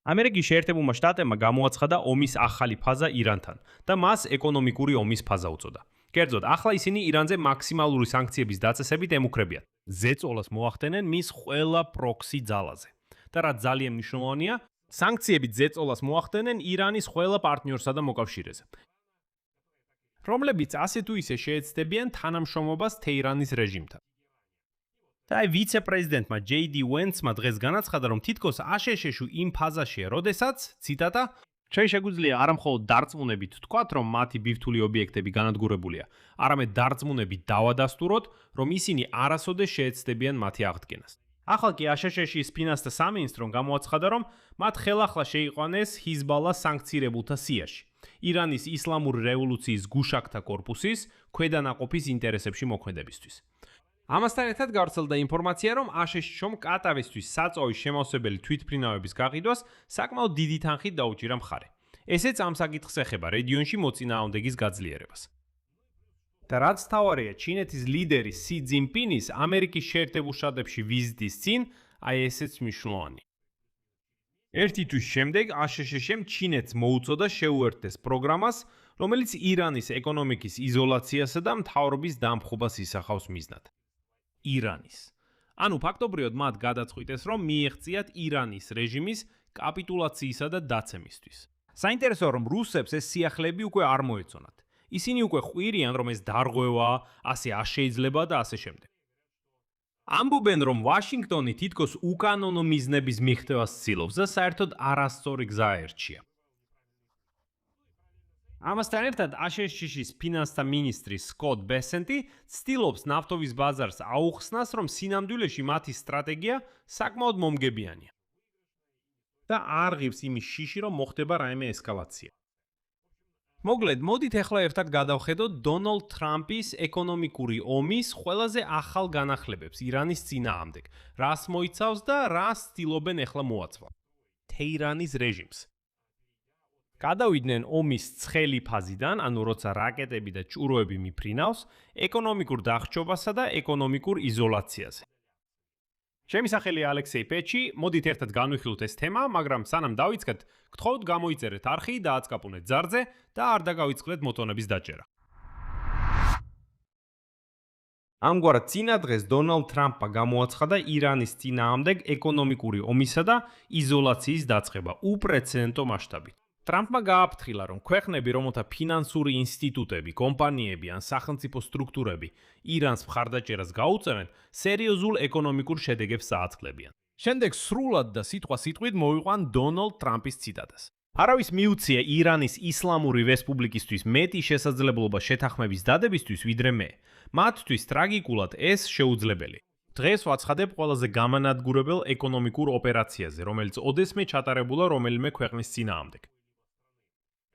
ამერიკის შეერთებულმა შტატებმა გამოაცხადა ომის ახალი ფაზა ირანთან და მას ეკონომიკური ომის ფაზა უწოდა. კერძოდ, ახლა ისინი ირანზე მაქსიმალური სანქციების დაწესებით ემუქრებიან. ზეწოლას მოახდენენ მის ყველა პროქსი ძალაზე. და რაც ძალიან მნიშვნელოვანია, სანქციებით ზეწოლას მოახდენენ ირანის ყველა პარტნიორსა და მოკავშირეზე, რომლებიც ასე თუ ისე შეეცდებიან თანამშრომლობას თეირანის რეჟიმთან. და ვიცე-პრეზიდენტმა JD Vance-მა დღეს განაცხადა, რომ თითქოს აშშ-ში იმ ფაზაშია, როდესაც, ციტატა, ჩვენ შეგვიძლია არამხოლოდ დარწმუნებით ვთქვათ, რომ მათი ბირთვული ობიექტები განადგურებულია, არამედ დარწმუნებით დავადასტუროთ, რომ ისინი არასოდეს შეეცდებიან მათი აღდგენას. ახლა კი აშშ-ის ფინანსთა სამინისტრომ გამოაცხადა, რომ მათ ხელახლა შეიყვანეს ჰიზბალას სანქცირებულთა სიაში, ირანის ისლამური რევოლუციის გუშაკთა კორპუსის ქვედანაყოფის ინტერესებში მოქმედებისთვის. ამასთან ერთად გავრცელდა ინფორმაცია, რომ აშშ-მ კატარისთვის საწვავის შემავსებელი თვითმფრინავების გაყიდვას საკმაოდ დიდი თანხით დაუჭირა მხარე. ესეც ამ საკითხს ეხება რეგიონში მოწინააღმდეგის გაძლიერებას. და რაც თავარია, ჩინეთის ლიდერი სი ძინპინის ამერიკის შეერთებულ შტატებში ვიზიტის წინ, აი ესეც მნიშვნელოვანი. ერთი თვის შემდეგ აშშ-მ ჩინეთს მოუწოდა შეუერთდეს პროგრამას, რომელიც ირანის ეკონომიკის იზოლაციასა და მთავრობის დამხობას ისახავს მიზნად. ირანის. ანუ ფაქტობრივად მათ გადაწყვიტეს, რომ მიეღწიათ ირანის რეჟიმის კაპიტულაციისა და დაცემისთვის. საინტერესოა, რომ რუსებს ეს სიახლეები უკვე არ მოეწონათ. ისინი უკვე ხვირიან, რომ ეს დარღვევაა, ასე არ შეიძლება და ასე შემდეგ. ამბობენ, რომ ვაშინგტონი თითქოს უკანონო მიზნების მიღწევას ცდილობს და საერთოდ არასწორი გზა ერჩია. ამასთან ერთად აშშ-ის ფინანსთა მინისტრი სკოტ ბესენტი ცდილობს ნავთობის ბაზარს აუხსნას, რომ სინამდვილეში მათი სტრატეგია საკმაოდ მომგებიანია. და არ ღირს იმის შიში, რომ მოხდება რაიმე ესკალაცია. მოგლედ, მოდით ახლა ერთად გადავხედოთ დონალდ ტრამპის ეკონომიკური ომის ყველაზე ახალ განახლებებს ირანის წინააღმდეგ, რას მოიცავს და რას ცდილობენ ახლა მოაცვა. თეირანის რეჟიმს. გადავიდნენ ომის ცხელი ფაზიდან, ანუ როცა რაკეტები და ჭურვები მიფრინავს, ეკონომიკურ დახრჩობასა და ეკონომიკურ იზოლაციაზე. ჩემი სახელია ალექსეი პეჩი, მოდით ერთად განვიხილოთ ეს თემა, მაგრამ სანამ დავიწყეთ, გთხოვთ გამოიწერეთ არხი და აწკაპუნეთ ძარზე და არ დაგავიწყდეთ მოტონების დაჭერა. ამგვარად წინა დღეს დონალდ ტრამპმა გამოაცხადა ირანის წინააღმდეგ ეკონომიკური ომისა და იზოლაციის დაწყება უპრეცედენტო მასშტაბით. ტრამპმა გააფრთხილა, რომ ქვეყნები, რომელთა ფინანსური ინსტიტუტები, კომპანიები ან სახელმწიფო სტრუქტურები ირანს მხარდაჭერას გაუწევენ, სერიოზულ ეკონომიკურ შედეგებს წააწყდებიან. შემდეგ სრულად და სიტყვასიტყვით მოვიყვან დონალდ ტრამპის ციტატას. არავის მიუწია ირანის ისლამური რესპუბლიკისთვის მეტი შესაძლებლობა შეთანხმების დადებისთვის, ვიდრე მე. მათთვის ტრაგიკულად ეს შეუძლებელი. დღეს ვაცხადებ ყველაზე გამანადგურებელ ეკონომიკურ ოპერაციაზე, რომელიც ოდესმე ჩატარებულა რომელიმე ქვეყნის წინააღმდეგ.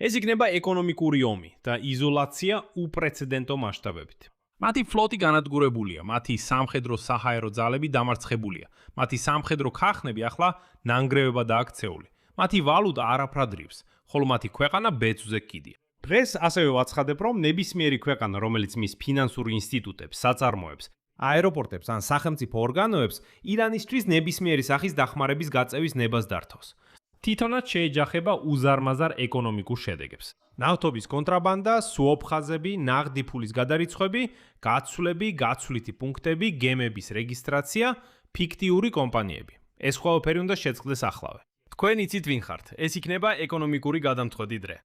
ეს იქნება ეკონომიკური ომი და იზოლაცია უპრეცედენტო მასშტაბებით. მათი ფლოტი განადგურებულია, მათი სამხედრო საჰაერო ძალები დამარცხებულია, მათი სამხედრო ქახნები ახლა ნანგრევებადაა აქცეული, მათი ვალუტა არაფრად რიფს, ხოლო მათი ქვეყანა ბეწვზე კიდია. დღეს ასევე ვაცხადებ, რომ ნებისმიერი ქვეყანა, რომელიც მის ფინანსურ ინსტიტუტებს, საწარმოებს, აეროპორტებს ან სახელმწიფო ორგანოებს, ირანისთვის ნებისმიერი სახის დახმარების გაწევის ნებას დართავს. თვითონაც შეეჯახება უზარმაზარ ეკონომიკურ შედეგებს. ნავთობის კონტრაბანდა, სუოპ ხაზები, ნაღდი ფულის გადარიცხვები, გაცვლები, გაცვლითი პუნქტები, გემების რეგისტრაცია, ფიქტიური კომპანიები. ეს ყველაფერი უნდა შეწყდეს ახლავე. თქვენ იცით ვინ ხართ, ეს იქნება ეკონომიკური გადამწყვეტი დღე.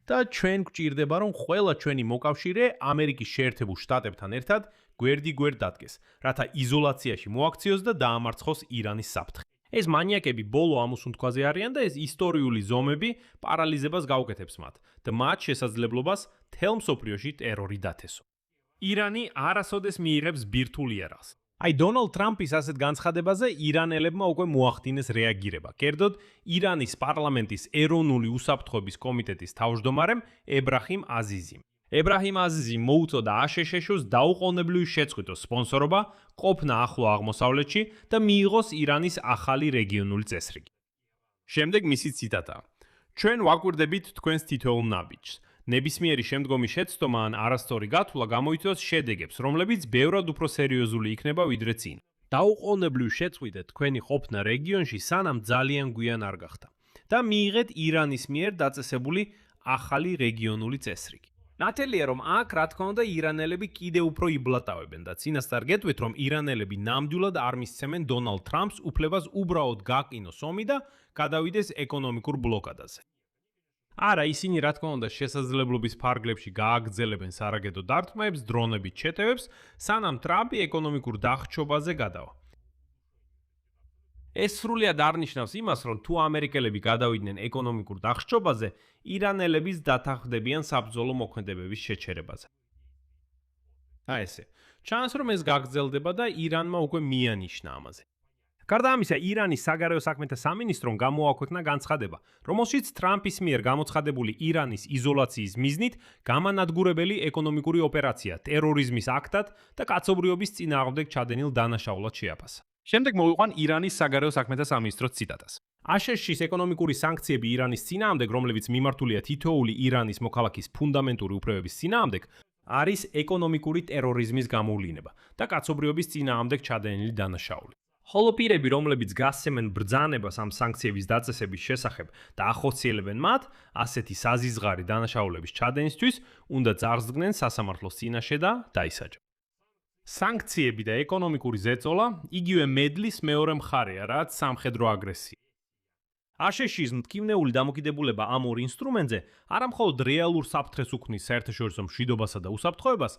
და ჩვენ გვჭირდება, რომ ყველა ჩვენი მოკავშირე ამერიკის შეერთებულ შტატებთან ერთად გვერდიგვერდ დადგეს, რათა იზოლაციაში მოაქციოს და დაამარცხოს ირანის საფრთხე. ეს მანიაკები ბოლო ამოსუნთქვაზე არიან და ეს ისტორიული ზომები პარალიზებას გაუკეთებს მათ და მათ შესაძლებლობას მთელ მსოფლიოში ტერორი დათესო. ირანი არასოდეს მიიღებს ბირთვულ იარაღს. აი დონალდ ტრამპის ასეთ განცხადებაზე ირანელებმა უკვე მოახდინეს რეაგირება. კერძოდ, ირანის პარლამენტის ეროვნული უსაფრთხოების კომიტეტის თავმჯდომარემ ებრაჰიმ აზიზიმ. ებრაჰიმ აზიზიმ მოუწოდა აშშ-ს დაუყოვნებლივი შეწყვიტოს სპონსორობა, ყოფნა ახლო აღმოსავლეთში და მიიღოს ირანის ახალი რეგიონული წესრიგი. შემდეგ მისი ციტატა. ჩვენ ვაკვირდებით თქვენს თითოეულ ნაბიჯს. ნებისმიერი შემდგომი შეცდომა ან არასწორი გათვლა გამოიწვევს შედეგებს, რომლებიც ბევრად უფრო სერიოზული იქნება ვიდრე წინ. დაუყოვნებლივ შეწყვიტეთ თქვენი ყოფნა რეგიონში, სანამ ძალიან გვიან არ გახდა. და მიიღეთ ირანის მიერ დაწესებული ახალი რეგიონული წესრიგი. ნათელია, რომ აქ რა თქმა უნდა ირანელები კიდევ უფრო იბლატავებენ და წინასწარ გეტყვით, რომ ირანელები ნამდვილად არ მისცემენ დონალდ ტრამპს უფლებას უბრალოდ გაყინოს ომი და გადავიდეს ეკონომიკურ ბლოკადაზე. არა, ისინი რა თქმა უნდა შესაძლებლობის ფარგლებში გააგრძელებენ სარაგედო დარტყმებს, დრონებით შეტევებს, სანამ ტრამპი ეკონომიკურ დახრჩობაზე გადავა. ეს სრულად არნიშნავს იმას, რომ თუ ამერიკელები გადავიდნენ ეკონომიკურ დახრჩობაზე, ირანელებიც დათანხმდებიან საბრძოლო მოქმედებების შეჩერებაზე. ესე, ჩანს რომ ეს გაგრძელდება და ირანმა უკვე მიანიშნა ამაზე. გარდა ამისა, ირანის საგარეო საქმეთა სამინისტრომ გამოაქვეყნა განცხადება, რომელშიც ტრამპის მიერ გამოცხადებული ირანის იზოლაციის მიზნით გამანადგურებელი ეკონომიკური ოპერაცია ტერორიზმის აქტად და კაცობრიობის წინააღმდეგ ჩადენილ დანაშაულად შეაფასა. შემდეგ მოვიყვან ირანის საგარეო საქმეთა სამინისტროს ციტატას. აშშ-ის ეკონომიკური სანქციები ირანის წინააღმდეგ, რომლებიც მიმართულია თითოეული ირანის მოქალაქის ფუნდამენტური უფლებების წინააღმდეგ, არის ეკონომიკური ტერორიზმის გამოვლინება და კაცობრიობის წინააღმდეგ ჩადენილი დანაშაული. ხოლო პირები, რომლებიც გასცემენ ბრძანებას ამ სანქციების დაწესების შესახებ და ახორციელებენ მათ, ასეთი საზიზღარი დანაშაულების ჩადენისთვის, უნდა წარსდგნენ სასამართლოს წინაშე და დაისაჯონ. სანქციები და ეკონომიკური ზეწოლა იგივე მედლის მეორე მხარეა, რაც სამხედრო აგრესია. აშშ-ის მტკივნეული დამოკიდებულება ამ ორ ინსტრუმენტზე არა მხოლოდ რეალურ საფრთხეს უქმნის საერთაშორისო მშვიდობასა და უსაფრთხოებას,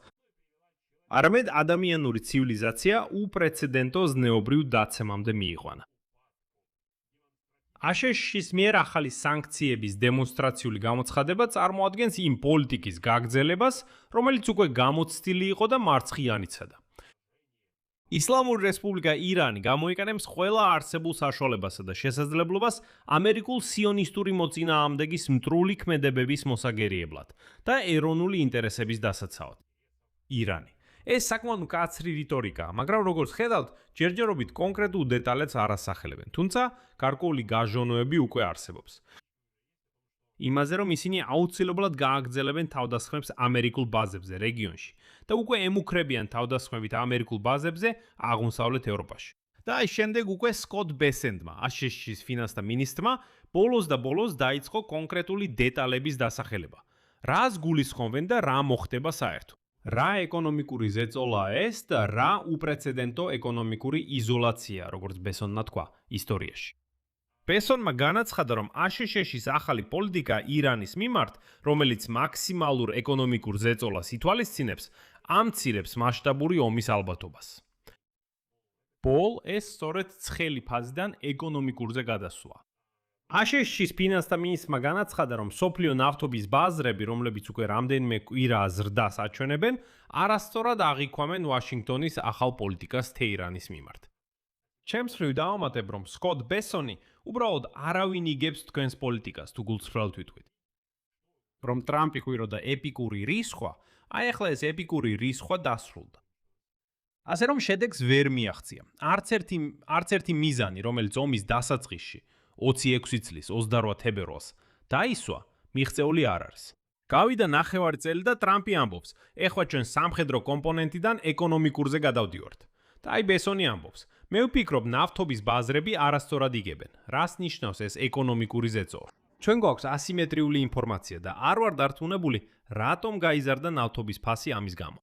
არამედ ადამიანური ცივილიზაცია უპრეცედენტო ზნეობრივ დაცემამდე მიიყვანა. აშშ-ის მიერ ახალი სანქციების დემონსტრაციული გამოცხადება წარმოადგენს იმ პოლიტიკის გაგრძელებას, რომელიც უკვე გამოცდილი იყო და მარცხიანიცადა. ისლამური რესპუბლიკა ირანი გამოიყენებს ყველა არსებულ საშუალებასა და შესაძლებლობას ამერიკულ სიონისტური მოწინააღმდეგის მტრული ქმედებების მოსაგერიებლად და ეროვნული ინტერესების დასაცავად. ირანი. ეს საკმაოდ მკაცრი რიტორიკაა, მაგრამ როგორც ხედავთ, ჯერჯერობით კონკრეტულ დეტალებს არ ასახელებენ, თუმცა გარკვეული გაჟონოები უკვე არსებობს. იმაზე, რომ ისინი აუცილებლად გააგრძელებენ თავდასხმებს ამერიკულ ბაზებზე რეგიონში და უკვე ემუქრებიან თავდასხმებით ამერიკულ ბაზებზე აღმოსავლეთ ევროპაში. და აი შემდეგ უკვე სკოტ ბესენდმა, აშშ-ის ფინანსთა მინისტრმა, ბოლოს დაიწყო კონკრეტული დეტალების დასახელება. რას გულისხმობენ და რა მოხდება საერთოდ? რა ეკონომიკური ზეწოლაა ეს და რა უპრეცედენტო ეკონომიკური იზოლაცია, როგორც ბესონმა თქვა, ისტორიაში. ბესონმა განაცხადა, რომ აშშ-ის ახალი პოლიტიკა ირანის მიმართ, რომელიც მაქსიმალურ ეკონომიკურ ზეწოლას ითვალისწინებს, ამცირებს მასშტაბური ომის ალბათობას. ბოლ ეს სწორედ ცხელი ფაზიდან ეკონომიკურზე გადასვლა. აშშ-ის ფინანსთა მინისტრმა განაცხადა, რომ სოფლიო ნავთობის ბაზრები, რომლებიც უკვე რამდენიმე კვირა ზრდას აჩვენებენ, არასწორად აღიქვამენ ვაშინგტონის ახალ პოლიტიკას თეირანის მიმართ. ჩემს მხრივ დავამატებ, რომ სკოტ ბესონი უბრალოდ არავინ იგებს თქვენს პოლიტიკას თუ გულწრფელად ვიტყვით. რომ ტრამპი ხვიროდა ეპიკური რისხვა, აი ახლა ეს ეპიკური რისხვა დასრულდა. ასე რომ შედეგს ვერ მიაღწია. არც ერთი მიზანი, რომელიც ომის დასაწყისში 26 წლის 28 თებერვალს დაისვა, მიღწეული არ არის. გავიდა ნახევარი წელი და ტრამპი ამბობს, ეხლა ჩვენ სამხედრო კომპონენტიდან ეკონომიკურზე გადავდივართ. და აი ბესონი ამბობს, მე ვფიქრობ, ნავთობის ბაზრები არასწორად იგებენ. რას ნიშნავს ეს ეკონომიკური ზეწოლა? ჩვენ გვაქვს ასიმეტრიული ინფორმაცია და არ ვარ დარწმუნებული, რატომ გაიზარდა ნავთობის ფასი ამის გამო.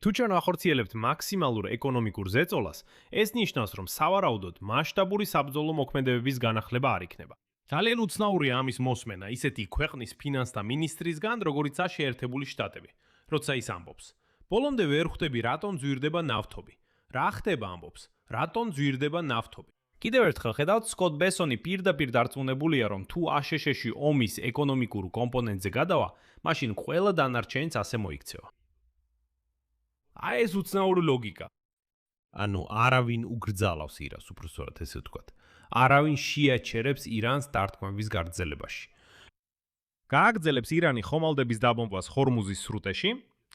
თუ ჩვენ ახორციელებთ მაქსიმალურ ეკონომიკურ ზეწოლას, ეს ნიშნავს, რომ სავარაუდოდ მასშტაბური საბრძოლო მოქმედებების განახლება არ იქნება. ძალიან უცნაურია ამის მოსმენა ისეთი ქვეყნის ფინანსთა მინისტრისგან, როგორიცაა შეერთებული შტატები, როცა ის ამბობს. ბოლომდე ვერ ხვდები, რატომ ძვირდება ნავთობი. რა ხდება ამბობს, რატომ ძვირდება ნავთობი. კიდევ ერთხელ ხედავთ, სკოტ ბესონი პირდაპირ დარწმუნებულია, რომ თუ აშშ-ში ომის ეკონომიკურ კომპონენტზე გადავა, მაშინ ყველა დანარჩენიც ასე მოიქცევა. აი ეს უცნაური ლოგიკა. ანუ არავინ უგრძალავს ირანს, უბრალოდ ესე ვთქვათ. არავინ შეაჩერებს ირანს დარტყმების გაგრძელებაში. გააგრძელებს ირანი ხომალდების დაბომბვას ჰორმუზის სრუტეში?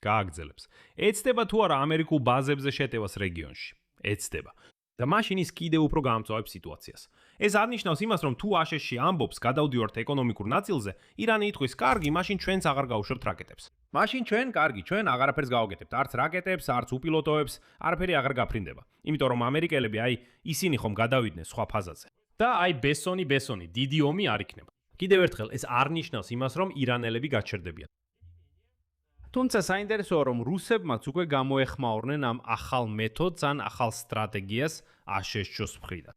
გააგრძელებს. ეცდება თუ არა ამერიკულ ბაზებზე შეტევას რეგიონში? ეცდება. და მაშინ ის კიდევ უფრო გაამწვავებს სიტუაციას. ეს არნიშნავს იმას, რომ თუ აშშ-ი ამბობს, გადავდივართ ეკონომიკურ ნაწილზე, ირანი იტყვის, კარგი, მაშინ ჩვენც აღარ გავუშვებთ რაკეტებს. მაშინ ჩვენ აღარაფერს გავაკეთებთ, არც რაკეტებს, არც უპილოტოებს, არაფერი აღარ გაფრინდება. იმიტომ რომ ამერიკელები, აი, ისინი ხომ გადავიდნენ სხვა ფაზაზე. და აი ბესონი, დიდი ომი არ იქნება. კიდევ ერთხელ ეს არ ნიშნავს იმას, რომ ირანელები გაჩერდებიან. თუმცა საინტერესოა, რომ რუსებმაც უკვე გამოეხმაურნენ ამ ახალ მეთოდს ან ახალ სტრატეგიას აშშ-ს მხრიდან.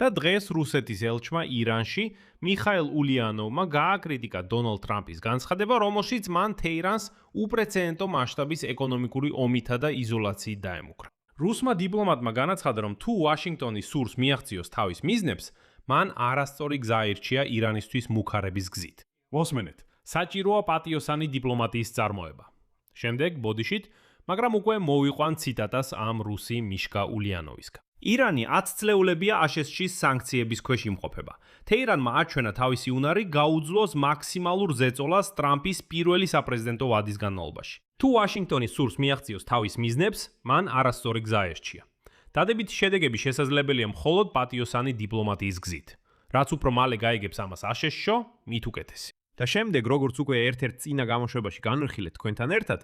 და დღეს რუსეთის ელჩმა ირანში მიხაილ ულიანოვმა გააკრიტიკა დონალდ ტრამპის განცხადება, რომელშიც მან თეირანს უპრეცედენტო მასშტაბის ეკონომიკური ომითა და იზოლაციით დაემუქრა. რუსმა დიპლომატმა განაცხადა, რომ თუ ვაშინგტონი სურს მიაღწიოს თავის მიზნებს, მან არასწორი გზა აირჩია ირანისთვის მუქარების გზით. მოსმენეთ, საჭიროა პატიოსანი დიპლომატიის წარმოება. შემდეგ ბოდიშით, მაგრამ უკვე მოვიყვან ციტატას ამ რუსი მიშკა ულიანოვისგან. ირანი 10 წლეულებია აშშ-ის სანქციების ქვეშ იმყოფება. თეირანმა აჩვენა თავისი უნარი გაუძლოს მაქსიმალურ ზეწოლას ტრამპის პირველი საპრეზიდენტო ვადის განმავლობაში. თუ ვაშინგტონი სურს მიაღწიოს თავის მიზნებს, მან არასწორი გზა ერჩია. დადებითი შედეგები შესაძლებელია მხოლოდ პატიოსანი დიპლომატიის გზით. რაც უფრო მალე გაიგებს ამას აშშ-ო, მით უკეთესი. და შემდეგ, როგორც უკვე ერთ-ერთ წინა გამოშვებაში განვიხილეთ თქვენთან ერთად,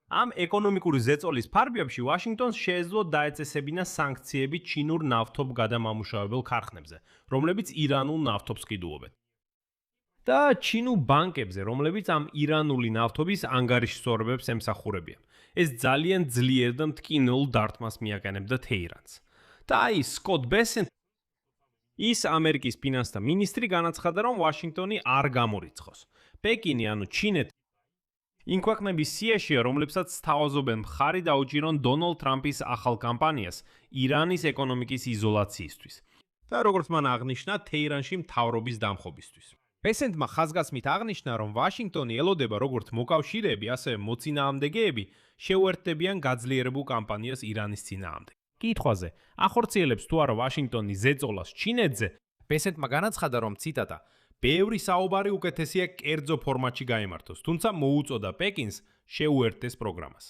ამ ეკონომიკური ზეწოლის ფარგლებში ვაშინგტონს შეეძლო დაეწესებინა სანქციები ჩინურ ნავთობ გადამამუშავებელ ქარხნებზე, რომლებიც ირანულ ნავთობს ყიდულობენ. და ჩინურ ბანკებზე, რომლებიც ამ ირანული ნავთობის ანგარიშსწორებებს ემსახურებიან. ეს ძალიან ძლიერ და მტკინეულ დარტყმას მიაყენებდა თეირანს. და აი სკოტ ბესენტ, ის ამერიკის ფინანსთა მინისტრი, განაცხადა, რომ ვაშინგტონი არ გამორიცხოს. პეკინი, ანუ ჩინეთი, იმ ქვეყნების სიაშია, რომლებსაც სთავაზობენ მხარი დაუჭირონ დონალდ ტრამპის ახალ კამპანიას ირანის ეკონომიკის იზოლაციისთვის. და როგორც მან აღნიშნა, თეირანში მთავრობის დამხობისთვის. ბესენტმა ხაზგასმით აღნიშნა, რომ ვაშინგტონი ელოდება როგორც მოკავშირეები, ასევე მოწინააღმდეგეები შეუერთდებიან გაძლიერებულ კამპანიას ირანის წინააღმდეგ. კითხვაზე, ახორციელებს თუ არა ვაშინგტონი ზეწოლას ჩინეთზე, ბესენტმა განაცხადა, რომ ციტატა ბევრი საუბარი უკეთესია კერძო ფორმატში გაიმართოს, თუმცა მოუწოდა პეკინს შეუერთდეს პროგრამას.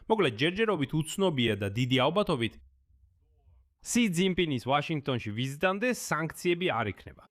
მოკლედ, ჯერჯერობით უცნობია და დიდი ალბათობით სი ძინპინის ვაშინგტონში ვიზიტამდე სანქციები არ იქნება.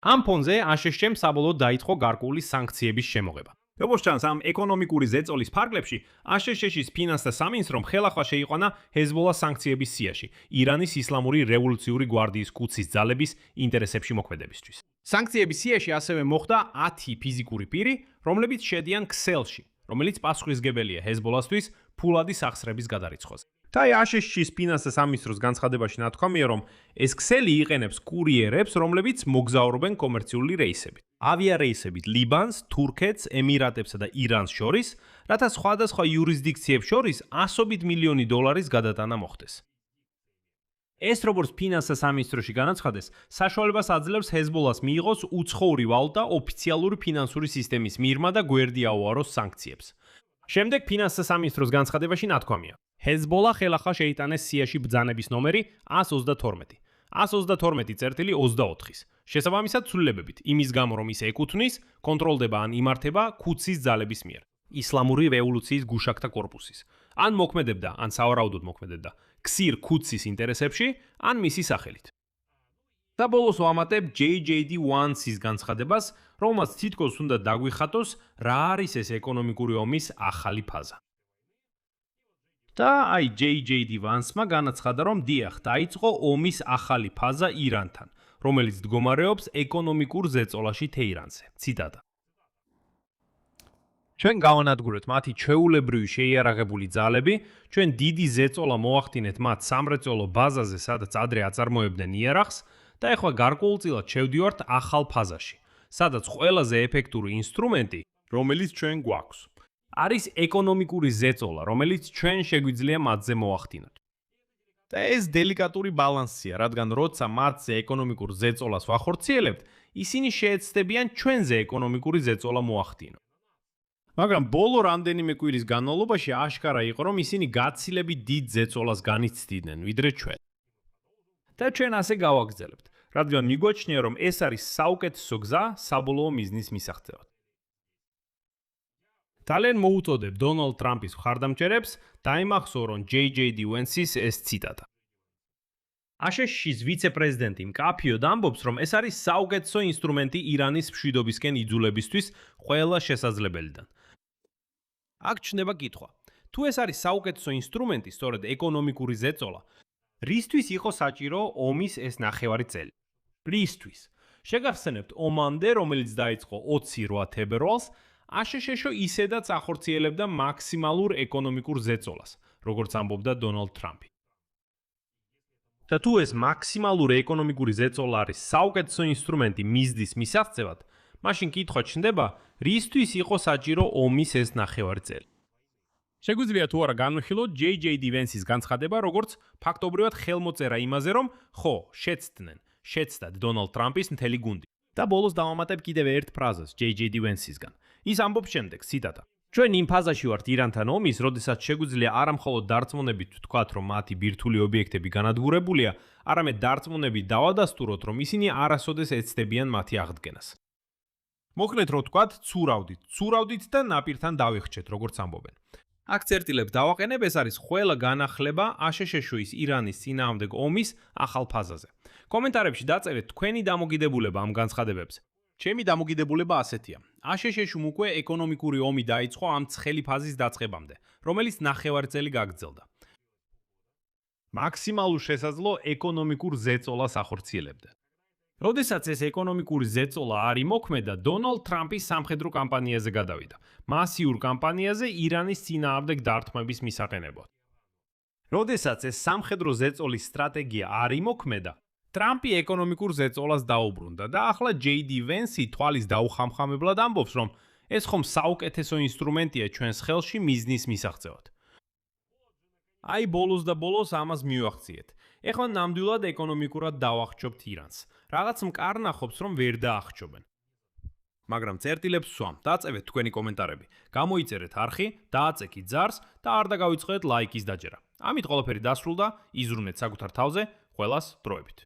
ამ ფონზე აშშ-მ საბოლოოდ დაიწყო გარკვეული სანქციების შემოღება. როგორც ჩანს, ამ ეკონომიკური ზეწოლის ფარგლებში აშშ-ის ფინანსთა სამინისტრომ ხელახლა შეიყვანა ჰეზბოლას სანქციების სიაში, ირანის ისლამური რევოლუციური გვარდიის კუცის ძალების ინტერესებში მოქმედებისთვის. სანქციების სიაში ასევე მოხდა 10 ფიზიკური პირი, რომლებიც შედიან ქსელში, რომელიც პასუხისმგებელია ჰეზბოლასთვის ფულადი სახსრების გადარიცხვაზე. და აშშ-ის ფინანსთა სამინისტროს განცხადებაში ნათქვამია, რომ ეს ქსელი იყენებს კურიერებს, რომლებიც მოგზაურობენ კომერციული რეისებით. ავიარეისებით ლიბანს, თურქეთს, ემირატებსა და ირანს შორის, რათა სხვადასხვა იურისდიქციებს შორის ასობით მილიონი დოლარის გადატანა მოხდეს. ეს როგორც ფინანსთა სამინისტროში განაცხადეს, საშუალებას აძლევს ჰეზბოლას მიიღოს უცხოური ვალუტა ოფიციალური ფინანსური სისტემის მიღმა და გვერდი აუაროს სანქციებს. შემდეგ ფინანსთა სამინისტროს განცხადებაში ნათქვამია, ჰეზბოლა ხელახლა შეიტანეს სიაში ბრძანების ნომერი 132. 132/24-ის. შესაბამისად ცვლილებებით, იმის გამო რომ ის ეკუთვნის, კონტროლდება ან იმართება ქუცის ძალების მიერ, ისლამური რევოლუციის გუშაკთა კორპუსის. ან მოქმედებდა, ან სავარაუდოდ მოქმედებდა ქსირ ქუცის ინტერესებში, ან მისი სახელით. და ბოლოს ვამატებ JJD Vance-ის განცხადებას, რომელმაც თითქოს უნდა დაგვიხატოს, რა არის ეს ეკონომიკური ომის ახალი ფაზა. და აი JJD Vance-მა განაცხადა, რომ დიახ, დაიწყო ომის ახალი ფაზა ირანთან, რომელიც მდგომარეობს ეკონომიკურ ზეწოლაში თეირანზე. ციტატა. ჩვენ გავანადგურეთ მათი ჩვეულებრივი შეიარაღებული ძალები, ჩვენ დიდი ზეწოლა მოახდინეთ მათ სამრეწველო ბაზაზე, სადაც ადრე აწარმოებდნენ იარაღს, და ეხლა გარკვეულწილად შევდივართ ახალ ფაზაში, სადაც ყველაზე ეფექტური ინსტრუმენტი, რომელიც ჩვენ გვაქვს, არის ეკონომიკური ზეწოლა, რომელიც ჩვენ შეგვიძლია მათზე მოახდინოთ. და ეს დელიკატური ბალანსია, რადგან როცა მათზე ეკონომიკურ ზეწოლას ვახორციელებთ, ისინი შეეცდებიან ჩვენზე ეკონომიკური ზეწოლა მოახდინონ. მაგრამ ბოლო რამდენიმე კვირის განმავლობაში აშკარა იყო, რომ ისინი გაცილებით დიდ ზეწოლას განიცდიდნენ, ვიდრე ჩვენ. და ჩვენ ასე გავაგრძელებთ, რადგან მიგვაჩნია, რომ ეს არის საუკეთესო გზა საბოლოო მიზნის მისაღწევად. ძალიან მოუწოდებ დონალდ ტრამპის მხარდამჭერებს დაიმახსოვრონ JJD Vance-ის ეს ციტატა. აშშ-ის ვიცე-პრეზიდენტი მკაფიოდ ამბობს, რომ ეს არის საუკეთესო ინსტრუმენტი ირანის მშვიდობისკენ იძულებისთვის ყველა შესაძლებელიდან. აქ ჩნდება კითხვა. თუ ეს არის საუკეთესო ინსტრუმენტი, სწორედ ეკონომიკური ზეწოლა, რისთვის იყო საჭირო ომის ეს ნახევარი წელი? რისთვის? შეგახსენებთ ომამდე, რომელიც დაიწყო 28 თებერვალს, აშშ ისედაც ახორციელებდა მაქსიმალურ ეკონომიკურ ზეწოლას, როგორც ამბობდა დონალდ ტრამპი. და თუ ეს მაქსიმალური ეკონომიკური ზეწოლა არის საუკეთესო ინსტრუმენტი მიზნის მისაღწევად, მაშინ კითხვა ჩნდება, რისთვის იყო საჭირო ომის ეს ნახევარი წელი? შეგვიძლია თუ არა განვიხილოთ JD Vance-ის განცხადება, როგორც ფაქტობრივად ხელმოწერა იმაზე, რომ ხო, შეცდათ დონალდ ტრამპის მთელი გუნდი. და ბოლოს დავამატებ კიდევ ერთ ფრაზას JD Vance-ისგან. ის ამბობს შემდეგ, ციტატა: ჩვენ იმ ფაზაში ვართ ირანთან ომის, როდესაც შეგვიძლია არა მხოლოდ დარწმუნებით ვთქვათ, რომ მათი ბირთვული ობიექტები განადგურებულია, არამედ დარწმუნებით დავადასტუროთ, რომ ისინი არასოდეს ეცდებიან მათი აღდგენას. მოკლედ რო ვთქვათ, ცურავდით და ნაპირთან დავიხჩეთ, როგორც ამბობენ. აქ წერტილებს დავაყენებ, ეს არის ყველა განახლება აშშ-ის ირანის წინააღმდეგ ომის ახალ ფაზაზე. კომენტარებში დაწერეთ თქვენი დამოკიდებულება ამ განცხადებებზე. ჩემი დამოკიდებულება ასეთია. აშშ-მ უკვე ეკონომიკური ომი დაიწყო ამ ცხელი ფაზის დაწყებამდე, რომელიც ნახევარი წელი გაგრძელდა. მაქსიმალურ შესაძლო ეკონომიკურ ზეწოლას ახორციელებდა. როდესაც ეს ეკონომიკური ზეწოლა არ იმოქმედა, დონალდ ტრამპი სამხედრო კამპანიაზე გადავიდა. მასიურ კამპანიაზე ირანის წინააღმდეგ დართმების მისაყენებლად. როდესაც ეს სამხედრო ზეწოლის სტრატეგია არ იმოქმედა, ტრამპი ეკონომიკურ ზეწოლას დაუბრუნდა და ახლა JD Vance თვალის დაუხამხამებლად ამბობს, რომ ეს ხომ საუკეთესო ინსტრუმენტია ჩვენს ხელში მიზნის მისაღწევად. აი ბოლოს და ბოლოს ამას მივახციეთ. ეხლა ნამდვილად ეკონომიკურად დავახჩობთ ირანს. რაღაც მკარნახობს, რომ ვერ დაახჩობენ. მაგრამ წერტილებს ვსვამ, დაწევეთ თქვენი კომენტარები, გამოიწერეთ არხი, დააწექით ძარს და არ დაგავიწყდეთ ლაიკის დაჯერა. ამით ყველაფერი დასრულდა, იზრუნეთ საკუთარ თავზე, ყველას დროებით.